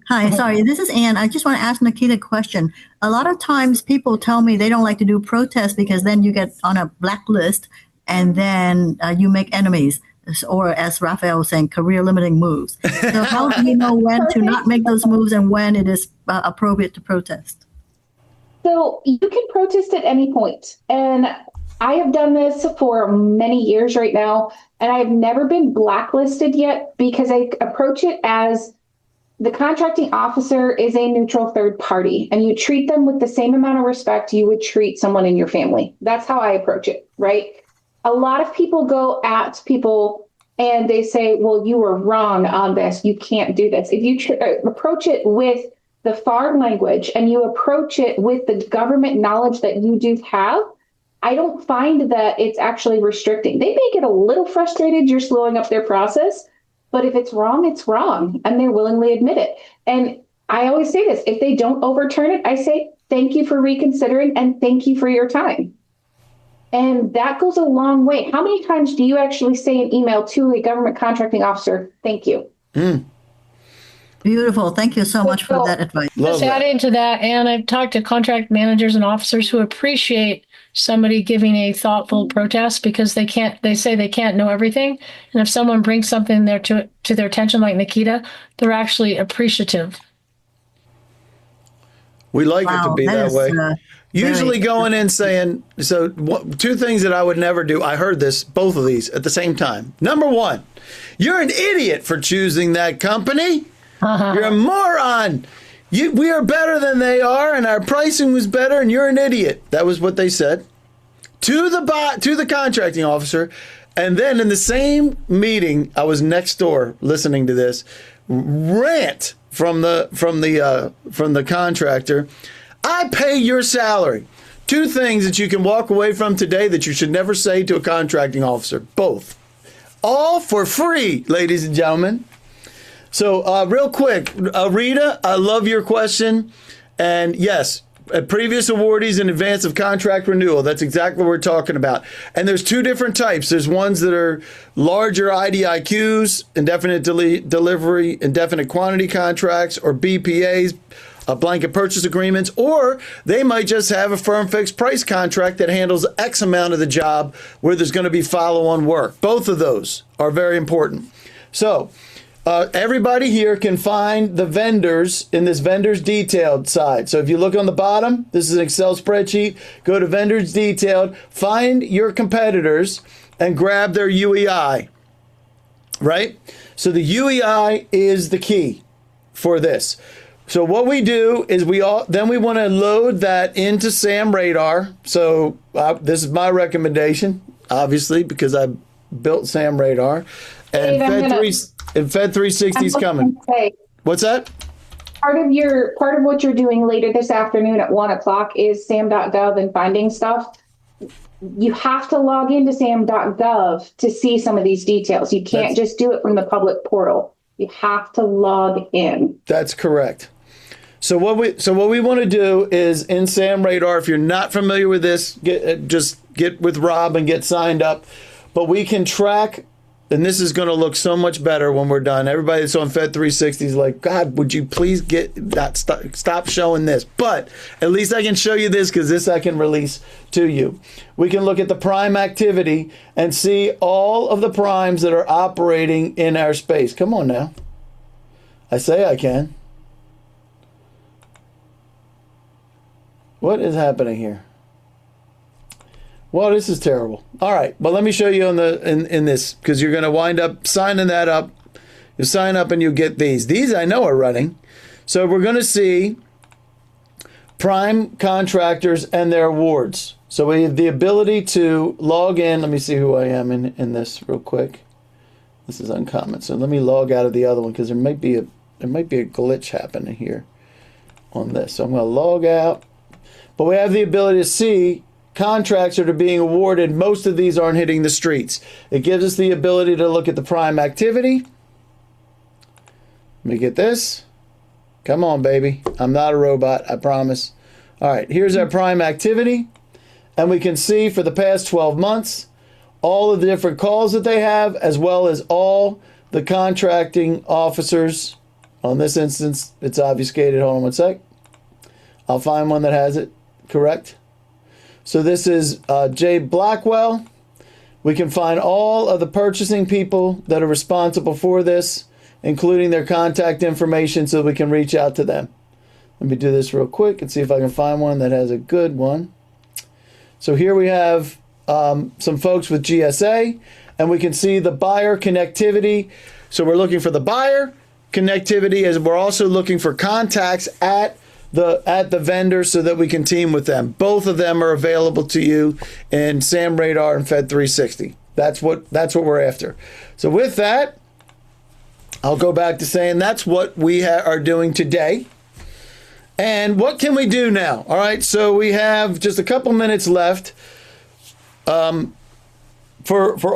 Hi, sorry, this is Ann. I just want to ask Nikita a question. A lot of times people tell me they don't like to do protests because then you get on a blacklist and then you make enemies, or as Raphael was saying, career limiting moves. So how do you know when to not make those moves and when it is appropriate to protest? So you can protest at any point. And I have done this for many years right now, and I've never been blacklisted yet because I approach it as the contracting officer is a neutral third party, and you treat them with the same amount of respect you would treat someone in your family. That's how I approach it, right? A lot of people go at people and they say, well, you were wrong on this. You can't do this. If you approach it with the FAR language and you approach it with the government knowledge that you do have, I don't find that it's actually restricting. They may get a little frustrated you're slowing up their process, but if it's wrong, and they willingly admit it. And I always say this, if they don't overturn it, I say, thank you for reconsidering and thank you for your time. And that goes a long way. How many times do you actually say an email to a government contracting officer, thank you? Beautiful. Thank you so much for that advice. Just adding to that, and I've talked to contract managers and officers who appreciate somebody giving a thoughtful protest because they say they can't know everything. And if someone brings something there to their attention, like Nikita, they're actually appreciative. We like it to be that way. Usually going in saying, two things that I would never do. I heard this, both of these at the same time. Number one, you're an idiot for choosing that company. You're a moron. We are better than they are, and our pricing was better, and you're an idiot. That was what they said to the contracting officer. And then in the same meeting, I was next door listening to this rant from the contractor. I pay your salary. Two things that you can walk away from today that you should never say to a contracting officer. Both. All for free, ladies and gentlemen. So real quick, Rita, I love your question. And yes, previous awardees in advance of contract renewal. That's exactly what we're talking about. And there's two different types. There's ones that are larger IDIQs, indefinite delivery, indefinite quantity contracts, or BPAs, blanket purchase agreements, or they might just have a firm fixed price contract that handles X amount of the job where there's going to be follow-on work. Both of those are very important. So everybody here can find the vendors in this vendors detailed side. So if you look on the bottom, this is an Excel spreadsheet. Go to vendors detailed, find your competitors, and grab their UEI. Right? So the UEI is the key for this. So what we do is we want to load that into SAM Radar. So this is my recommendation, obviously, because I built SAM Radar. And Fed 360 is coming. What's that? Part of what you're doing later this afternoon at 1:00 is sam.gov and finding stuff. You have to log into sam.gov to see some of these details. You can't just do it from the public portal. You have to log in. That's correct. So what we want to do is in SAM Radar, if you're not familiar with this, just get with Rob and get signed up. But we can track, and this is going to look so much better when we're done. Everybody that's on Fed 360 is like, God, would you please get that? Stop showing this. But at least I can show you this because this I can release to you. We can look at the prime activity and see all of the primes that are operating in our space. Come on now. I say I can. What is happening here? Well, this is terrible. All right, but let me show you in this, because you're going to wind up signing that up. You sign up and you get these. These I know are running. So we're going to see prime contractors and their awards. So we have the ability to log in. Let me see who I am in this real quick. This is uncommon. So let me log out of the other one because there might be a glitch happening here on this. So I'm going to log out. But we have the ability to see contracts that are being awarded. Most of these aren't hitting the streets. It gives us the ability to look at the prime activity. Let me get this. Come on, baby. I'm not a robot, I promise. All right, here's our prime activity. And we can see for the past 12 months, all of the different calls that they have, as well as all the contracting officers. On this instance, it's obfuscated. Hold on one sec. I'll find one that has it correct. So this is Jay Blackwell. We can find all of the purchasing people that are responsible for this, including their contact information, so we can reach out to them. Let me do this real quick and see if I can find one that has a good one. So here we have some folks with GSA, and we can see the buyer connectivity. So we're looking for the buyer, connectivity, as we're also looking for contacts at the vendor so that we can team with them. Both of them are available to you in Sam Radar and Fed 360. That's what we're after. So with that, I'll go back to saying that's what we are doing today. And what can we do now? All right, so we have just a couple minutes left for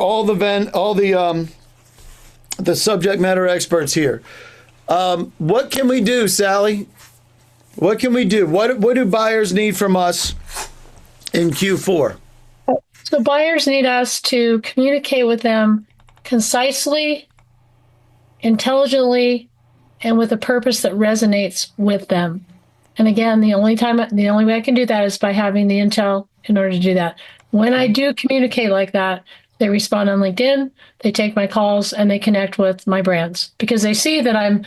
all the subject matter experts here. What can we do, Sally? What can we do? What do buyers need from us in Q4? So buyers need us to communicate with them concisely, intelligently, and with a purpose that resonates with them. And again, the only way I can do that is by having the intel in order to do that. When I do communicate like that, they respond on LinkedIn, they take my calls, and they connect with my brands because they see that I'm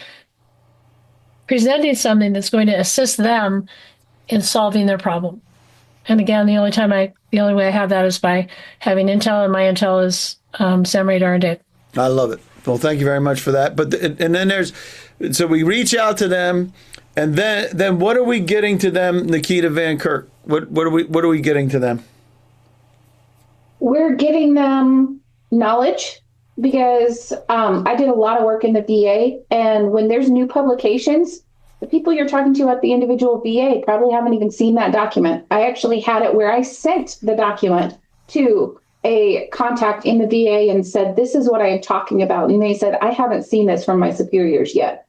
presenting something that's going to assist them in solving their problem. And again, the only way I have that is by having intel, and my intel is Sam Radar and Dave. I love it. Well, thank you very much for that. And then so we reach out to them, and then what are we getting to them, Nikita Van Kirk? What are we getting to them? We're giving them knowledge because I did a lot of work in the VA, and when there's new publications, the people you're talking to at the individual VA probably haven't even seen that document. I actually had it where I sent the document to a contact in the VA and said, this is what I am talking about. And they said, I haven't seen this from my superiors yet.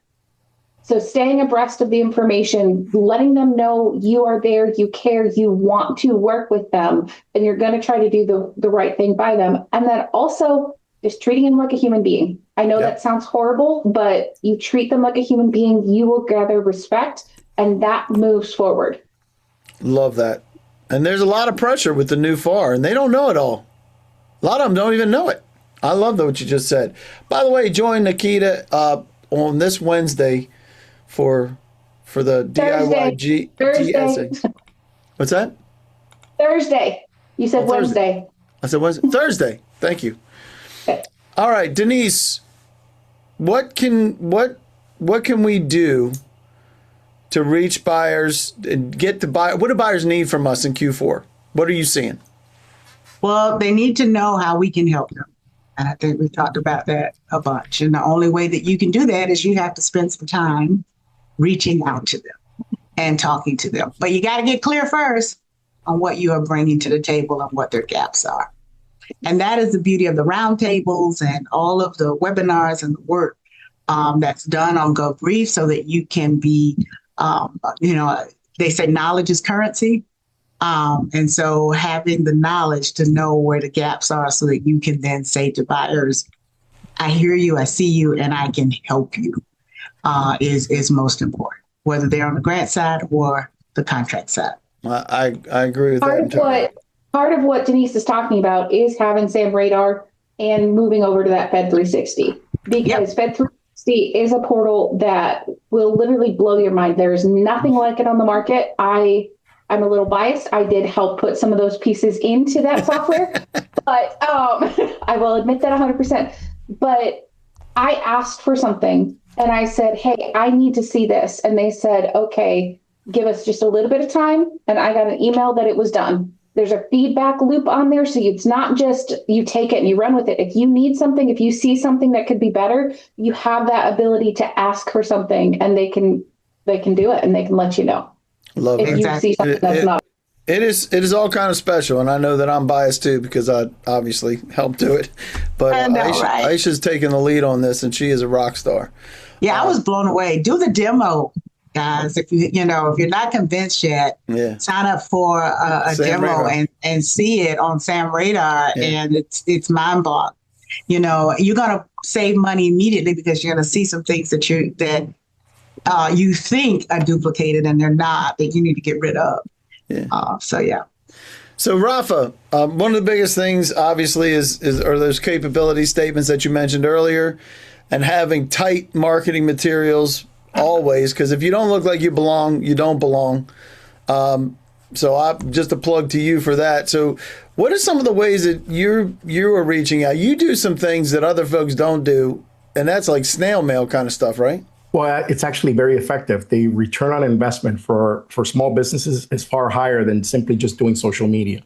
So staying abreast of the information, letting them know you are there, you care, you want to work with them, and you're going to try to do the right thing by them. And then also just treating them like a human being. I know that sounds horrible, but you treat them like a human being, you will gather respect, and that moves forward. Love that. And there's a lot of pressure with the new FAR, and they don't know it all. A lot of them don't even know it. I love what you just said. By the way, join Nikita on this Wednesday for the DIY DSA. What's that? Thursday. You said Wednesday. I said Wednesday. Thursday. Thank you. Okay. All right, Denise. What can we do to reach buyers and get to buy? What do buyers need from us in Q4? What are you seeing? Well, they need to know how we can help them. And I think we've talked about that a bunch. And the only way that you can do that is you have to spend some time reaching out to them and talking to them. But you got to get clear first on what you are bringing to the table and what their gaps are. And that is the beauty of the roundtables and all of the webinars and the work that's done on GovBrief so that you can be, they say knowledge is currency. And so having the knowledge to know where the gaps are so that you can then say to buyers, I hear you, I see you, and I can help you is most important, whether they're on the grant side or the contract side. I agree with that entirely. Part of what Denise is talking about is having Sam Radar and moving over to that Fed 360 because Fed 360 is a portal that will literally blow your mind. There is nothing like it on the market. I'm a little biased. I did help put some of those pieces into that software, but I will admit that 100%. But I asked for something and I said, hey, I need to see this. And they said, okay, give us just a little bit of time. And I got an email that it was done. There's a feedback loop on there. So it's not just you take it and you run with it. If you need something, if you see something that could be better, you have that ability to ask for something and they can do it and they can let you know. Love it. Exactly. You see something that's not. It is all kind of special, and I know that I'm biased too because I obviously helped do it. But Aisha's taking the lead on this, and she is a rock star. Yeah, I was blown away. Do the demo, guys. If if you're not convinced yet, sign up for a demo and see it on Sam Radar, and it's mind blowing. You're gonna save money immediately because you're gonna see some things that you think are duplicated and they're not, that you need to get rid of. So Rafa, one of the biggest things obviously are those capability statements that you mentioned earlier, and having tight marketing materials always, because if you don't look like you belong, you don't belong. So just a plug to you for that. So what are some of the ways that you are reaching out? You do some things that other folks don't do, and that's like snail mail kind of stuff, right? Well, it's actually very effective. The return on investment for small businesses is far higher than simply just doing social media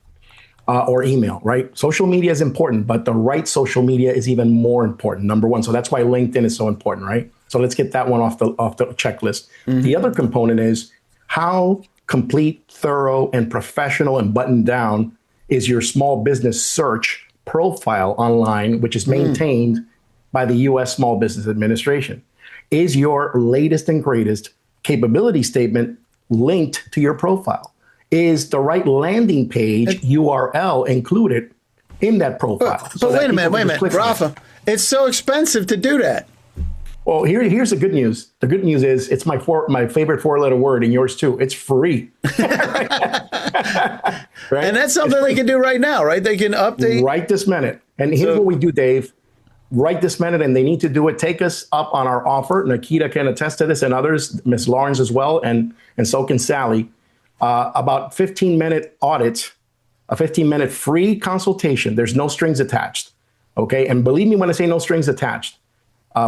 or email, right? Social media is important, but the right social media is even more important, number one. So that's why LinkedIn is so important, right? So let's get that one off the checklist. Mm-hmm. The other component is how complete, thorough, and professional and buttoned down is your small business search profile online, which is maintained by the U.S. Small Business Administration. Is your latest and greatest capability statement linked to your profile? Is the right landing page URL included in that profile? But wait a minute, Rafa, it's so expensive to do that. Well, here's the good news. The good news is it's my favorite four-letter word, and yours too. It's free. Right? And that's something they can do right now, right? They can update right this minute. And here's what we do, Dave. Right this minute, and they need to do it. Take us up on our offer. Nikita can attest to this, and others, Ms. Lawrence as well, and so can Sally. About 15-minute audit, a 15-minute free consultation. There's no strings attached. Okay, and believe me when I say no strings attached.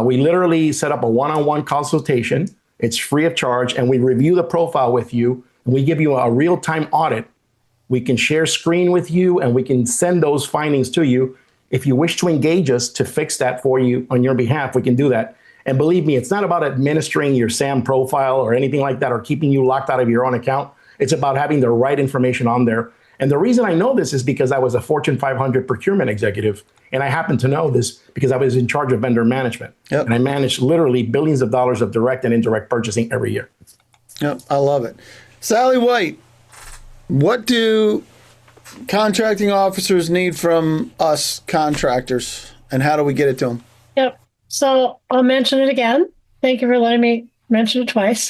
We literally set up a one-on-one consultation. It's free of charge, and we review the profile with you. And we give you a real-time audit. We can share screen with you, and we can send those findings to you. If you wish to engage us to fix that for you on your behalf, we can do that. And believe me, it's not about administering your SAM profile or anything like that or keeping you locked out of your own account. It's about having the right information on there. And the reason I know this is because I was a Fortune 500 procurement executive. And I happen to know this because I was in charge of vendor management. Yep. And I managed literally billions of dollars of direct and indirect purchasing every year. Yep, I love it. Sally White, what do contracting officers need from us contractors, and how do we get it to them? Yep. So I'll mention it again. Thank you for letting me mention it twice.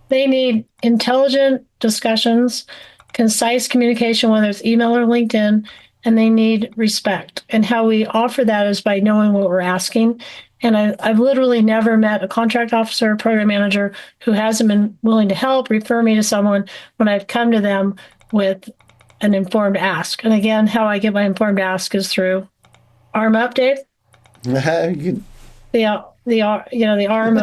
They need intelligent discussions, concise communication, whether it's email or LinkedIn, and they need respect. And how we offer that is by knowing what we're asking. And I've literally never met a contract officer or program manager who hasn't been willing to help, refer me to someone when I've come to them with an informed ask. And again, how I get my informed ask is through ARM update. The arm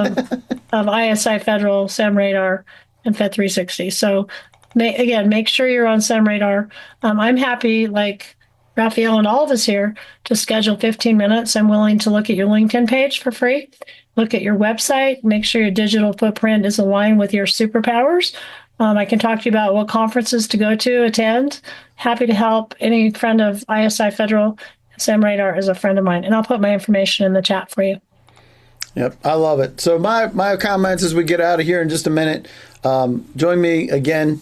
of ISI Federal, SAM Radar, and Fed 360. So make sure you're on SAM Radar. I'm happy, like Raphael and all of us here, to schedule 15 minutes. I'm willing to look at your LinkedIn page for free, look at your website, make sure your digital footprint is aligned with your superpowers. I can talk to you about what conferences to go to, attend. Happy to help. Any friend of ISI Federal, SAM Radar is a friend of mine. And I'll put my information in the chat for you. Yep, I love it. So my comments as we get out of here in just a minute. Join me again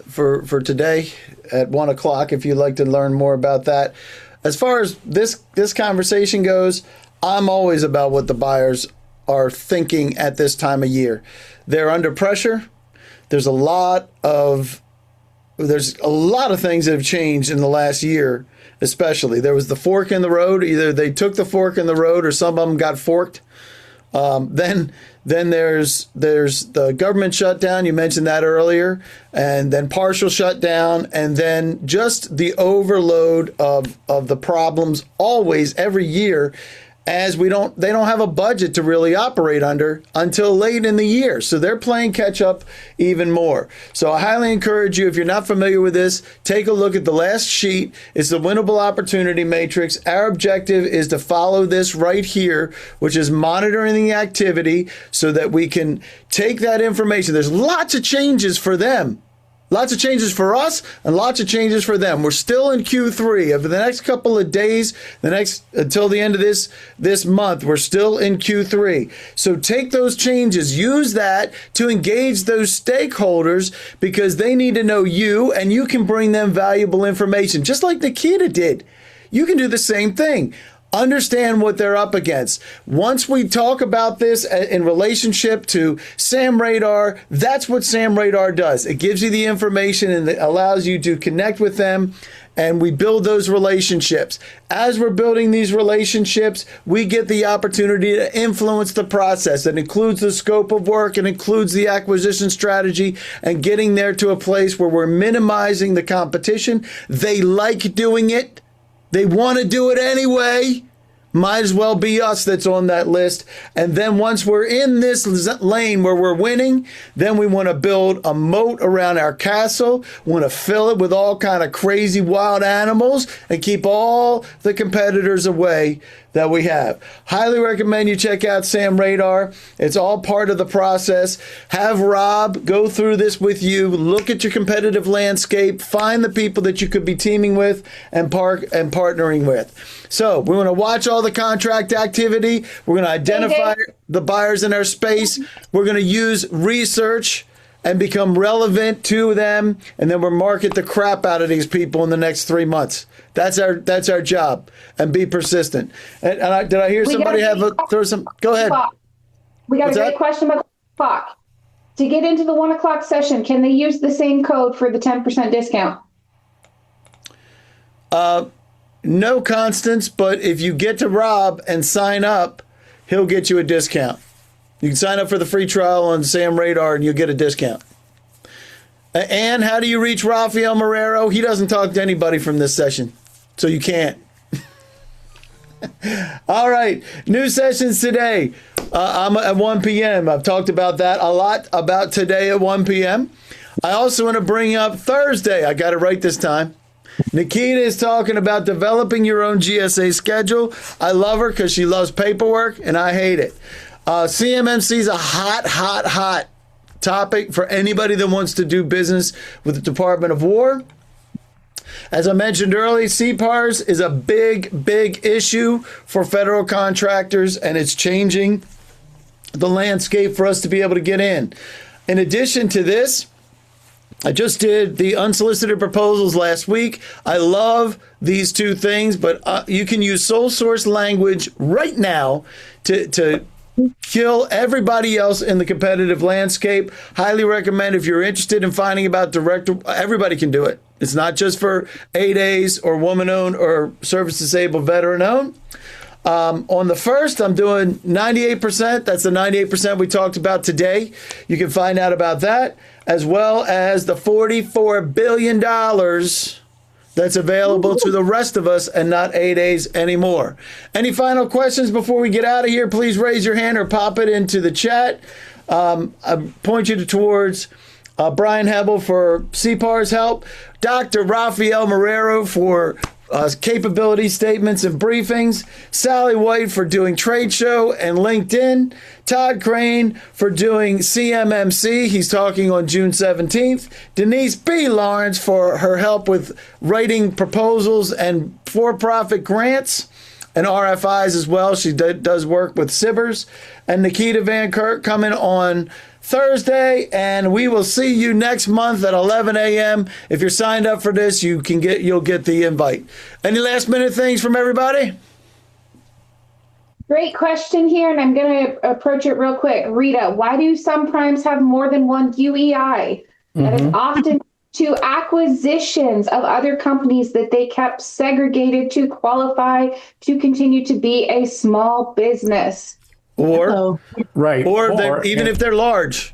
for today at 1 o'clock if you'd like to learn more about that. As far as this conversation goes, I'm always about what the buyers are thinking at this time of year. They're under pressure. There's a lot of things that have changed in the last year, especially. There was the fork in the road. Either they took the fork in the road or some of them got forked. Then there's the government shutdown. You mentioned that earlier, and then partial shutdown, and then just the overload of the problems always every year, as they don't have a budget to really operate under until late in the year. So they're playing catch up even more. So I highly encourage you, if you're not familiar with this, take a look at the last sheet. It's the winnable opportunity matrix. Our objective is to follow this right here, which is monitoring the activity so that we can take that information. There's lots of changes for them. Lots of changes for us and lots of changes for them. We're still in Q3. Over the next couple of days, until the end of this month, we're still in Q3. So take those changes, use that to engage those stakeholders because they need to know you and you can bring them valuable information, just like Nikita did. You can do the same thing. Understand what they're up against. Once we talk about this in relationship to SAM Radar, that's what SAM Radar does. It gives you the information and it allows you to connect with them, and we build those relationships. As we're building these relationships, we get the opportunity to influence the process. It includes the scope of work, it includes the acquisition strategy, and getting there to a place where we're minimizing the competition. They like doing it. They want to do it anyway. might as well be us that's on that list. And then once we're in this lane where we're winning, then we want to build a moat around our castle. We want to fill it with all kind of crazy wild animals and keep all the competitors away that we have. Highly recommend you check out Sam Radar. It's all part of the process. Have Rob go through this with you. Look at your competitive landscape. Find the people that you could be teaming with and partnering with. So we want to watch all the contract activity. We're going to identify the buyers in our space. We're going to use research and become relevant to them, and then we'll market the crap out of these people in the next 3 months. That's our job, and be persistent. And did I hear somebody throw some? Go ahead. We got a great question about the clock. To get into the 1 o'clock session, can they use the same code for the 10% discount? No, Constance, but if you get to Rob and sign up, he'll get you a discount. You can sign up for the free trial on Sam Radar and you'll get a discount. And how do you reach Rafael Marrero? He doesn't talk to anybody from this session, so you can't. All right, new sessions today. I'm at 1 p.m. I've talked about that a lot, about today at 1 p.m. I also want to bring up Thursday. I got it right this time. Nikita is talking about developing your own GSA schedule. I love her because she loves paperwork, and I hate it. CMMC is a hot topic for anybody that wants to do business with the Department of War. As I mentioned earlier, CPARS is a big issue for federal contractors, and it's changing the landscape for us to be able to get in. In addition to this, I just did the unsolicited proposals last week. I love these two things, but you can use sole source language right now to kill everybody else in the competitive landscape. Highly recommend if you're interested in finding about director. Everybody can do it. It's not just for 8As or woman-owned or service disabled veteran-owned. On the first, I'm doing 98%. That's the 98% we talked about today. You can find out about that, as well as the $44 billion that's available to the rest of us and not 8As anymore. Any final questions before we get out of here? Please raise your hand or pop it into the chat. I point you towards Brian Hebel for CPAR's help, Dr. Rafael Marrero for capability statements and briefings, Sally White for doing trade show and LinkedIn, Todd Crane for doing CMMC. He's talking on June 17th. Denise B. Lawrence for her help with writing proposals and for-profit grants and RFIs as well. She does work with SIBRs. And Nikita Van Kirk coming on Thursday, and we will see you next month at 11 a.m. If you're signed up for this, you'll get the invite. Any last minute things from everybody? Great question here, and I'm going to approach it real quick. Rita, why do some primes have more than one UEI? That is often to acquisitions of other companies that they kept segregated to qualify to continue to be a small business. Or even if they're large.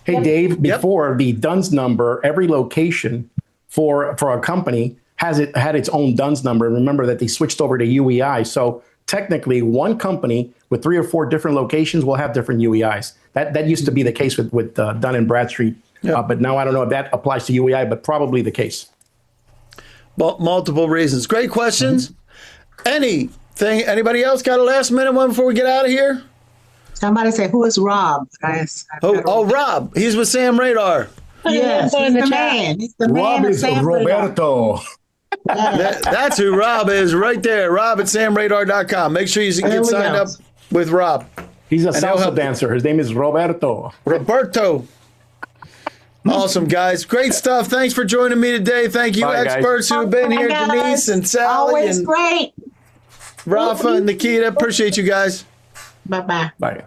Hey, Dave, before the DUNS number, every location for a company had its own DUNS number. Remember that they switched over to UEI. So technically, one company with 3 or 4 different locations will have different UEIs. That used to be the case with Dun & Bradstreet. But now I don't know if that applies to UEI, but probably the case. Well, multiple reasons. Great questions. Anybody else got a last minute one before we get out of here? Somebody say, who is Rob? Rob. He's with Sam Radar. Yes, he's the man. He's the man. Rob is Roberto. That's who Rob is right there. Rob at samradar.com. Make sure you get signed up with Rob. He's a salsa dancer. His name is Roberto. Awesome, guys. Great stuff. Thanks for joining me today. Thank you, experts who have been here, guys. Denise and Sally. Always and great. Rafa and Nikita. Appreciate you guys. Bye-bye. Bye.